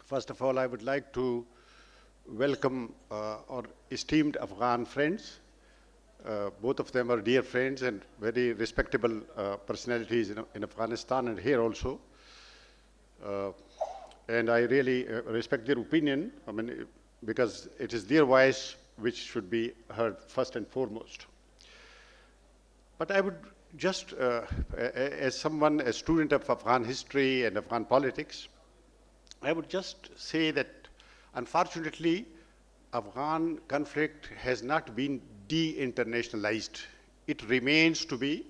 First of all, I would like to welcome our esteemed Afghan friends. Both of them are dear friends and very respectable personalities in Afghanistan and here also. And I really respect their opinion, because it is their voice which should be heard first and foremost. But I would just, as someone, a student of Afghan history and Afghan politics, I would just say that, unfortunately, Afghan conflict has not been de-internationalized. It remains to be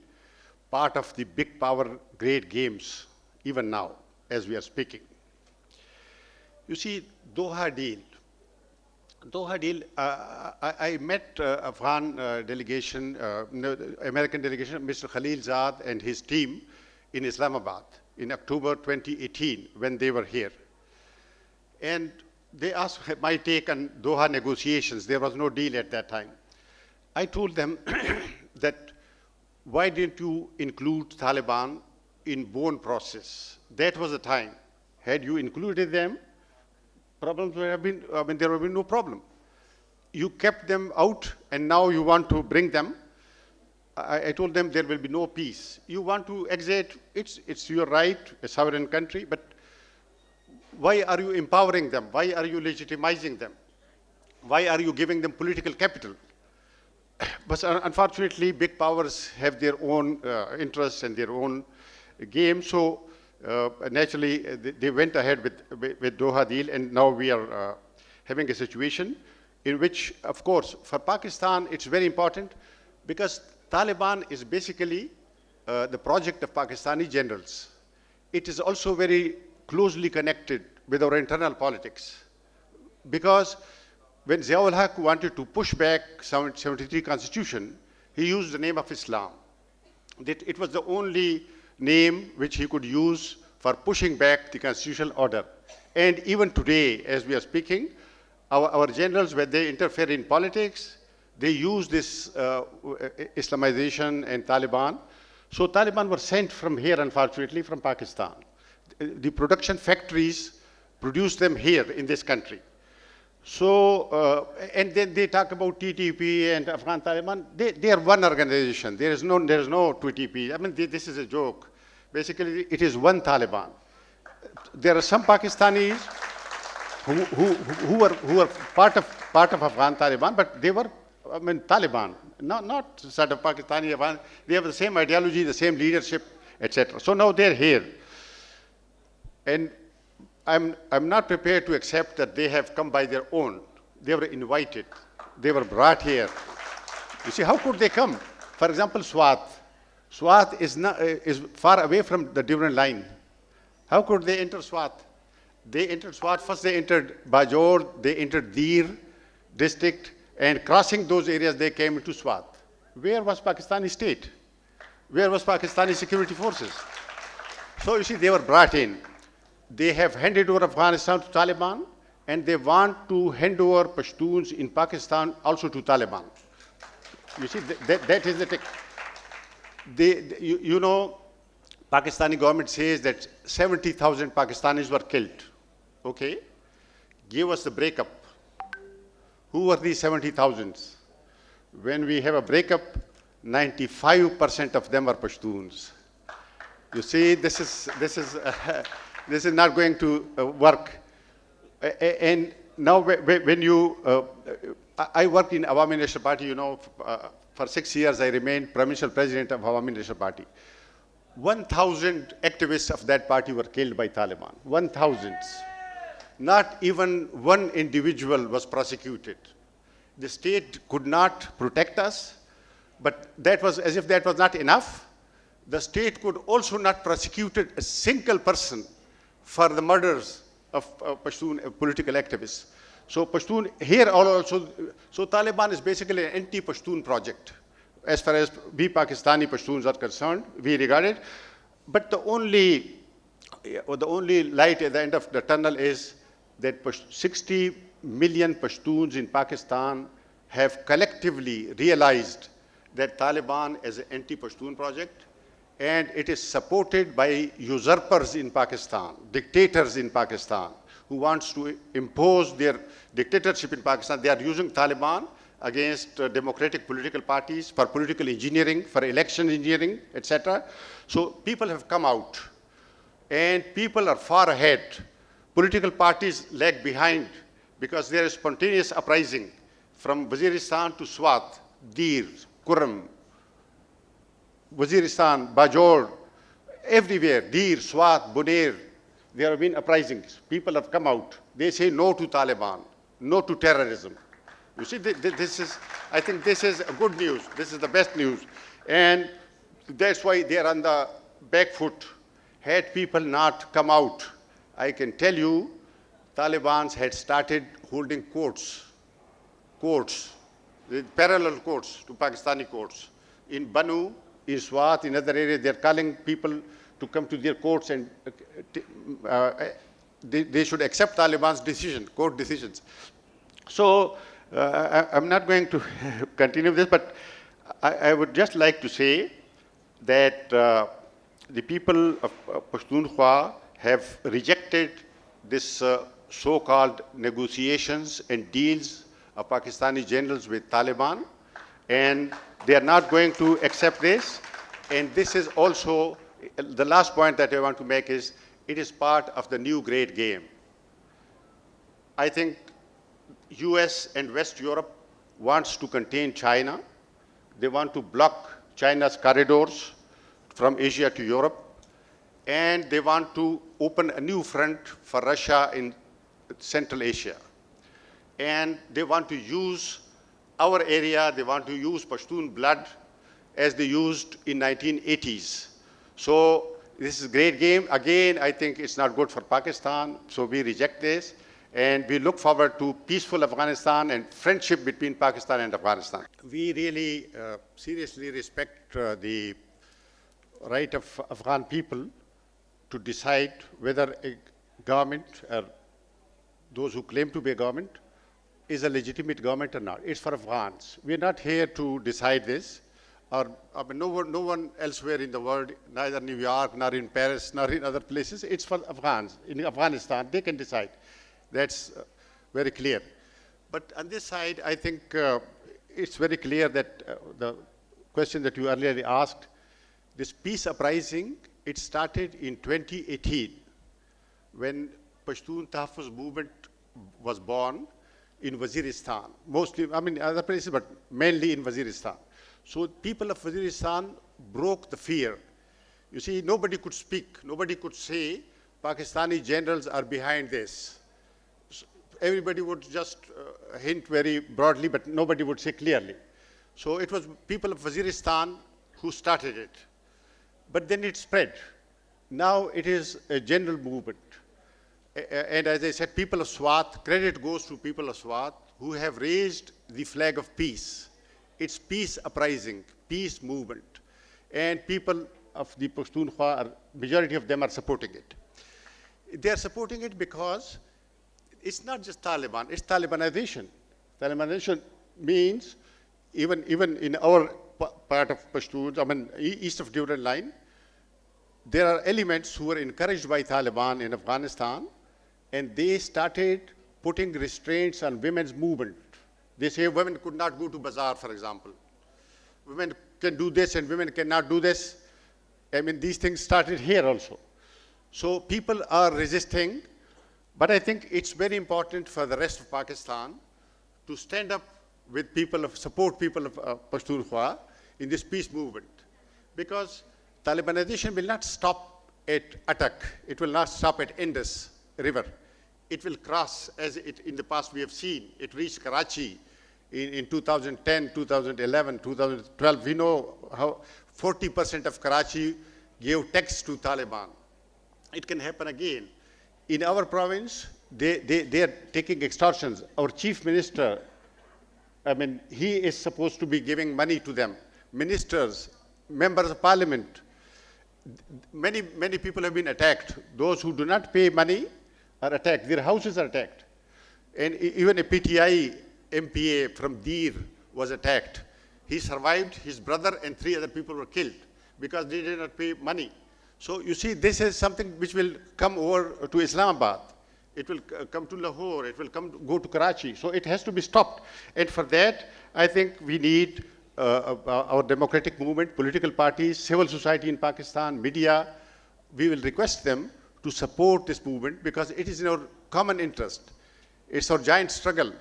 part of the big power great games, even now, as we are speaking. You see, Doha deal. I met Afghan delegation, American delegation, Mr. Khalilzad and his team in Islamabad in October 2018 when they were here. And they asked my take on Doha negotiations. There was no deal at that time. I told them that why didn't you include Taliban in Bonn process? That was the time. Had you included them, problems would have been, there would have been no problem. You kept them out and now you want to bring them. I told them there will be no peace. You want to exit, it's your right, a sovereign country, but why are you empowering them? Why are you legitimizing them? Why are you giving them political capital? But unfortunately, big powers have their own interests and their own game. So naturally, they went ahead with Doha deal, and now we are having a situation in which, of course, for Pakistan, it's very important because Taliban is basically the project of Pakistani generals. It is also very closely connected with our internal politics. Because when Ziaul Haq wanted to push back 73 constitution, he used the name of Islam. It was the only name which he could use for pushing back the constitutional order. And even today, as we are speaking, our generals, when they interfere in politics, they use this Islamization and Taliban. So Taliban were sent from here, unfortunately, from Pakistan. The production factories produce them here in this country. So, and then they talk about TTP and Afghan Taliban. They are one organization. There is no TTP. This is a joke. Basically, it is one Taliban. There are some Pakistanis who were part of Afghan Taliban, but they were, Taliban, not sort of Pakistani Afghan. They have the same ideology, the same leadership, etc. So now they're here. And I'm not prepared to accept that they have come by their own. They were invited. They were brought here. You see, how could they come? For example, Swat. Swat is far away from the Duran line. How could they enter Swat? They entered Swat. First they entered Bajor, they entered Dir district, and crossing those areas, they came into Swat. Where was Pakistani state? Where was Pakistani security forces? So you see, they were brought in. They have handed over Afghanistan to Taliban, and they want to hand over Pashtuns in Pakistan also to Taliban. You see, that is the tech. You know, Pakistani government says that 70,000 Pakistanis were killed. Okay? Give us the breakup. Who were these 70,000s? When we have a breakup, 95% of them are Pashtuns. You see, this is not going to work. And now when you, I worked in Awami National Party, you know, for 6 years I remained provincial president of Awami National Party. 1,000 activists of that party were killed by Taliban. 1,000. Not even one individual was prosecuted. The state could not protect us, but that was, as if that was not enough, the state could also not prosecute a single person for the murders of Pashtun political activists. So Pashtun here also, so Taliban is basically an anti-Pashtun project. As far as we Pakistani Pashtuns are concerned, we regard it. But the only light at the end of the tunnel is that 60 million Pashtuns in Pakistan have collectively realized that Taliban is an anti-Pashtun project, and it is supported by usurpers in Pakistan, dictators in Pakistan, who wants to impose their dictatorship in Pakistan. They are using Taliban against democratic political parties for political engineering, for election engineering, etc. So people have come out, and people are far ahead. Political parties lag behind because there is spontaneous uprising from Waziristan to Swat, Dir, Kurram, Waziristan, Bajor, everywhere, Dir, Swat, Bunair, there have been uprisings. People have come out. They say no to Taliban, no to terrorism. You see, I think this is good news. This is the best news. And that's why they are on the back foot. Had people not come out, I can tell you, Taliban had started holding courts, parallel courts to Pakistani courts. In Banu, in Swat, in other areas, they're calling people to come to their courts, and they should accept Taliban's decision, court decisions. So I'm not going to continue this, but I would just like to say that the people of Pashtunkhwa have rejected this so-called negotiations and deals of Pakistani generals with Taliban, and they are not going to accept this. And this is also, the last point that I want to make is, it is part of the new great game. I think US and West Europe wants to contain China. They want to block China's corridors from Asia to Europe. And they want to open a new front for Russia in Central Asia. And they want to use our area, they want to use Pashtun blood as they used in 1980s. So this is a great game. Again, I think it's not good for Pakistan, so we reject this. And we look forward to peaceful Afghanistan and friendship between Pakistan and Afghanistan. We really seriously respect the right of Afghan people to decide whether a government, or those who claim to be a government, is a legitimate government or not. It's for Afghans. We're not here to decide this. Or, I mean, no one elsewhere in the world, neither New York, nor in Paris, nor in other places. It's for Afghans. In Afghanistan, they can decide. That's very clear. But on this side, I think it's very clear that the question that you earlier asked, this peace uprising, it started in 2018 when Pashtun Tahaffuz movement was born in Waziristan. Mostly, I mean, other places, but mainly in Waziristan. So people of Waziristan broke the fear. You see, nobody could speak. Nobody could say Pakistani generals are behind this. So everybody would just hint very broadly, but nobody would say clearly. So it was people of Waziristan who started it. But then it spread. Now it is a general movement. And as I said, people of Swat, credit goes to people of Swat who have raised the flag of peace. It's peace uprising, peace movement. And people of the Pashtunkhwa, majority of them are supporting it. They are supporting it because it's not just Taliban, it's Talibanization. Talibanization means, even in our part of Pashtuns, I mean, east of Duran line, there are elements who were encouraged by Taliban in Afghanistan, and they started putting restraints on women's movement. They say women could not go to bazaar, for example. Women can do this and women cannot do this. I mean, these things started here also. So people are resisting, but I think it's very important for the rest of Pakistan to stand up with people, support people of Pashtunkhwa in this peace movement. Because Talibanization will not stop at Attak. It will not stop at Indus River. It will cross, as it in the past we have seen. It reached Karachi in 2010, 2011, 2012. We know how 40% of Karachi gave text to Taliban. It can happen again. In our province, they are taking extortions. Our chief minister, I mean, he is supposed to be giving money to them. Ministers, members of parliament, many people have been attacked. Those who do not pay money are attacked. Their houses are attacked. And even a PTI MPA from Dir was attacked. He survived, his brother and 3 other people were killed because they did not pay money. So you see, this is something which will come over to Islamabad. it will come to Lahore, it will go to Karachi. So it has to be stopped. And for that, I think we need our democratic movement, political parties, civil society in Pakistan, media. We will request them to support this movement because it is in our common interest. It's our giant struggle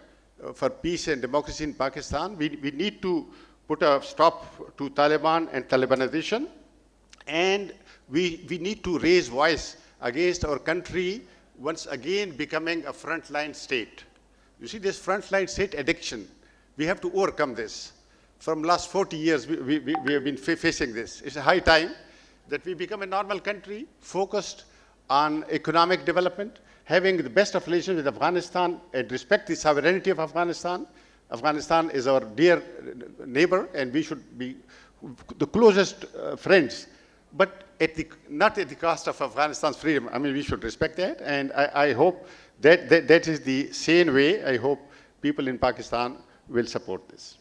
for peace and democracy in Pakistan. We need to put a stop to Taliban and Talibanization. And we need to raise voice against our country once again becoming a frontline state. You see, this frontline state addiction, we have to overcome this. From last 40 years, we have been facing this. It's a high time that we become a normal country focused on economic development, having the best of relations with Afghanistan and respect the sovereignty of Afghanistan. Afghanistan is our dear neighbor and we should be the closest friends, but not at the cost of Afghanistan's freedom. I mean, we should respect that, and I hope that is the sane way. I hope people in Pakistan will support this.